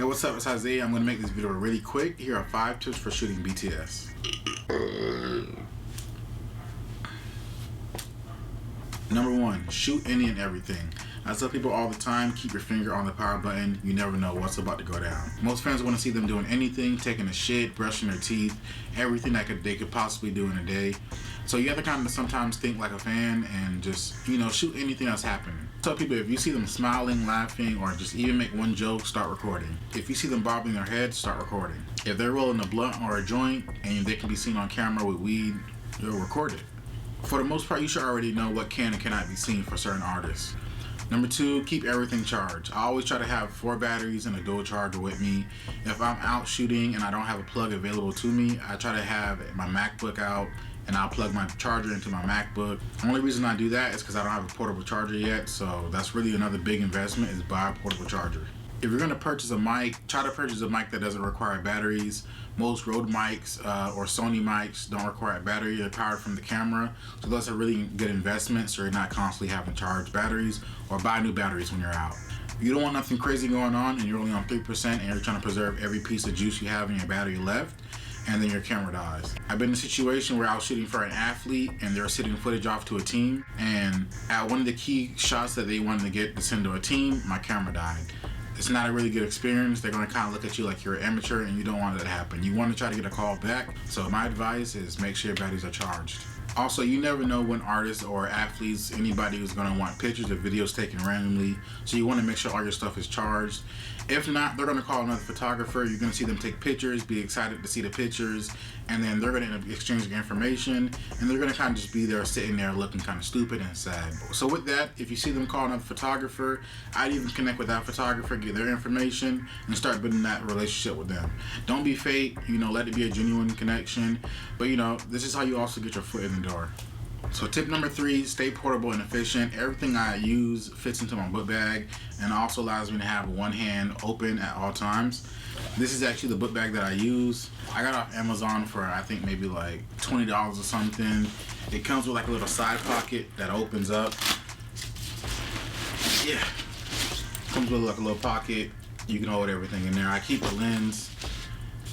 Hey, what's up? It's Isaiah. I'm going to make this video really quick. Here are 5 tips for shooting BTS. Number 1, shoot any and everything. I tell people all the time, keep your finger on the power button. You never know what's about to go down. Most fans want to see them doing anything, taking a shit, brushing their teeth, everything that they could possibly do in a day. So you have to kind of sometimes think like a fan and just, shoot anything that's happening. Tell people if you see them smiling, laughing, or just even make one joke, start recording. If you see them bobbing their head, start recording. If they're rolling a blunt or a joint and they can be seen on camera with weed, you'll record it. For the most part, you should already know what can and cannot be seen for certain artists. Number 2, keep everything charged. I always try to have 4 batteries and a dual charger with me. If I'm out shooting and I don't have a plug available to me, I try to have my MacBook out and I'll plug my charger into my MacBook. The only reason I do that is because I don't have a portable charger yet, so that's really another big investment, is buy a portable charger. If you're going to purchase a mic, try to purchase a mic that doesn't require batteries. Most Rode mics or Sony mics don't require a battery. They're powered from the camera, so that's a really good investment, so you're not constantly having to charge batteries or buy new batteries when you're out. You don't want nothing crazy going on and you're only on 3% and you're trying to preserve every piece of juice you have in your battery left, and then your camera dies. I've been in a situation where I was shooting for an athlete and they were sending footage off to a team, and at one of the key shots that they wanted to get to send to a team, my camera died. It's not a really good experience. They're going to kind of look at you like you're an amateur, and you don't want that to happen. You want to try to get a call back. So my advice is make sure your batteries are charged. Also, you never know when artists or athletes, anybody who's going to want pictures or videos taken randomly. So you want to make sure all your stuff is charged. If not, they're going to call another photographer. You're going to see them take pictures, be excited to see the pictures, and then they're going to end up exchanging information, and they're going to kind of just be there sitting there looking kind of stupid and sad. So with that, if you see them call another photographer, I'd even connect with that photographer, get their information, and start building that relationship with them. Don't be fake, let it be a genuine connection, but this is how you also get your foot in the door. So tip number 3, stay portable and efficient. Everything I use fits into my book bag and also allows me to have one hand open at all times. This is actually the book bag that I use. I got it off Amazon for I think maybe like $20 or something. It comes with like a little side pocket that opens up. Yeah, comes with like a little pocket. You can hold everything in there. I keep the lens.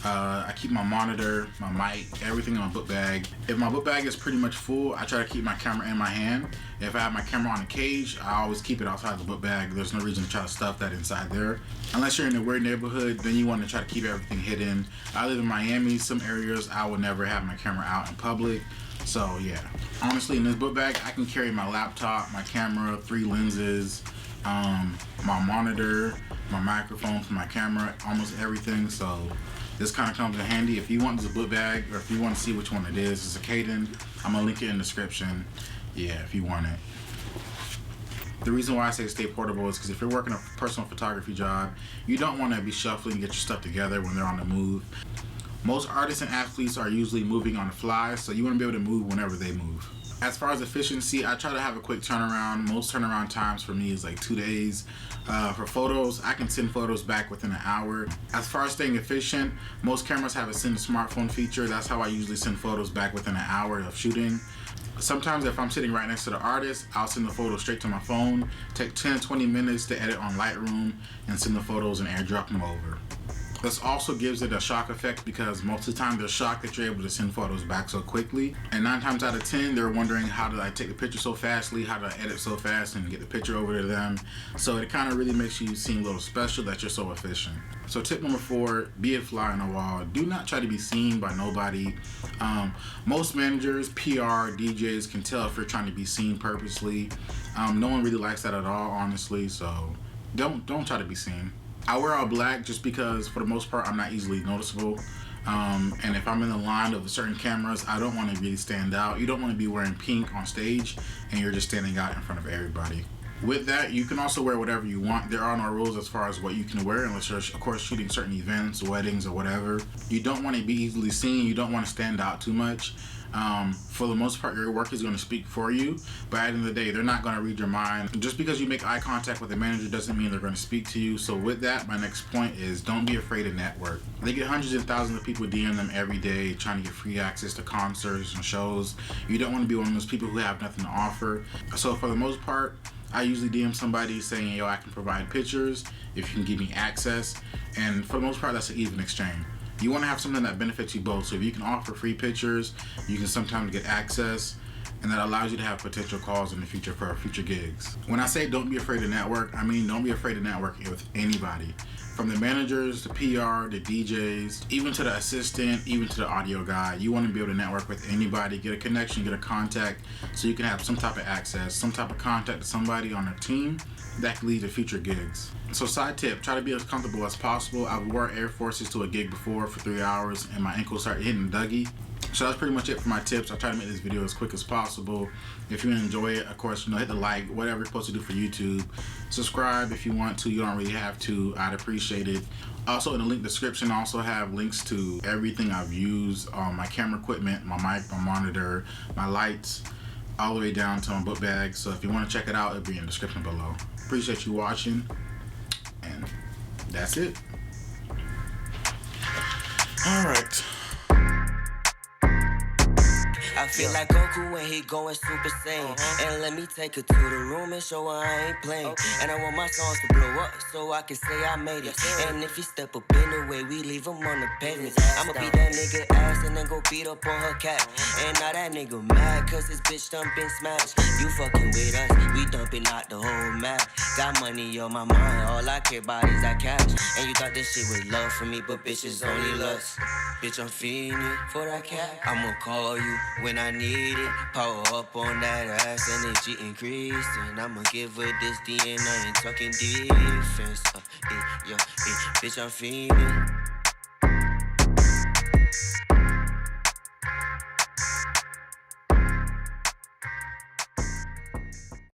I keep my monitor, my mic, everything in my book bag. If my book bag is pretty much full, I try to keep my camera in my hand. If I have my camera on a cage, I always keep it outside the book bag. There's no reason to try to stuff that inside there. Unless you're in a weird neighborhood, then you want to try to keep everything hidden. I live in Miami. Some areas I would never have my camera out in public. So yeah, honestly, in this book bag, I can carry my laptop, my camera, 3 lenses, my monitor, my microphone for my camera, almost everything. So this kind of comes in handy. If you want this book bag, or if you want to see which one it is, it's a CADeN. I'm going to link it in the description. Yeah, if you want it. The reason why I say stay portable is because if you're working a personal photography job, you don't want to be shuffling and get your stuff together when they're on the move. Most artists and athletes are usually moving on the fly, so you want to be able to move whenever they move. As far as efficiency, I try to have a quick turnaround. Most turnaround times for me is like 2 days. For photos, I can send photos back within an hour. As far as staying efficient, most cameras have a send to smartphone feature. That's how I usually send photos back within an hour of shooting. Sometimes if I'm sitting right next to the artist, I'll send the photos straight to my phone, take 10-20 minutes to edit on Lightroom, and send the photos and airdrop them over. This also gives it a shock effect because most of the time they're shocked that you're able to send photos back so quickly. And 9 times out of 10, they're wondering, how did I take the picture so fastly? How did I edit so fast and get the picture over to them? So it kind of really makes you seem a little special that you're so efficient. So tip number 4, be a fly on the wall. Do not try to be seen by nobody. Most managers, PR, DJs can tell if you're trying to be seen purposely. No one really likes that at all, honestly. So don't try to be seen. I wear all black just because for the most part I'm not easily noticeable, and if I'm in the line of certain cameras, I don't want to really stand out. You don't want to be wearing pink on stage and you're just standing out in front of everybody. With that, you can also wear whatever you want. There are no rules as far as what you can wear unless you're, of course, shooting certain events, weddings, or whatever. You don't want to be easily seen. You don't want to stand out too much. For the most part, your work is going to speak for you, but at the end of the day, they're not going to read your mind. Just because you make eye contact with a manager doesn't mean they're going to speak to you. So with that, my next point is don't be afraid to network. They get hundreds and thousands of people DM them every day trying to get free access to concerts and shows. You don't want to be one of those people who have nothing to offer. So for the most part, I usually DM somebody saying, yo, I can provide pictures if you can give me access. And for the most part, that's an even exchange. You want to have something that benefits you both. So if you can offer free pictures, you can sometimes get access, and that allows you to have potential calls in the future for future gigs. When I say don't be afraid to network, I mean don't be afraid to network with anybody. From the managers, the PR, the DJs, even to the assistant, even to the audio guy. You want to be able to network with anybody, get a connection, get a contact, so you can have some type of access, some type of contact to somebody on a team that can lead to future gigs. So side tip, try to be as comfortable as possible. I've wore Air Forces to a gig before for 3 hours and my ankle started hitting Dougie. So that's pretty much it for my tips. I try to make this video as quick as possible. If you enjoy it, of course, hit the like, whatever you're supposed to do for YouTube. Subscribe if you want to. You don't really have to. I'd appreciate it. Also, in the link description, I also have links to everything I've used, my camera equipment, my mic, my monitor, my lights, all the way down to my book bag. So if you want to check it out, it'll be in the description below. Appreciate you watching, and that's it. All right. I feel like Goku when he going Super Saiyan. And let me take her to the room and show her I ain't playing. And I want my songs to blow up so I can say I made it. And if he step up in the way, we leave him on the pavement. I'ma beat that nigga ass and then go beat up on her cat. And now that nigga mad cause his bitch done been smashed. You fucking with us, we dumping out the whole map. Got money on my mind, all I care about is that cash. And you thought this shit was love for me, but bitches only lust. Bitch, I'm feeding for that cat. I'ma call you when I need it. Power up on that ass, energy increased. And I'ma give her this D and I ain't talking defense. Bitch, I'm feeling.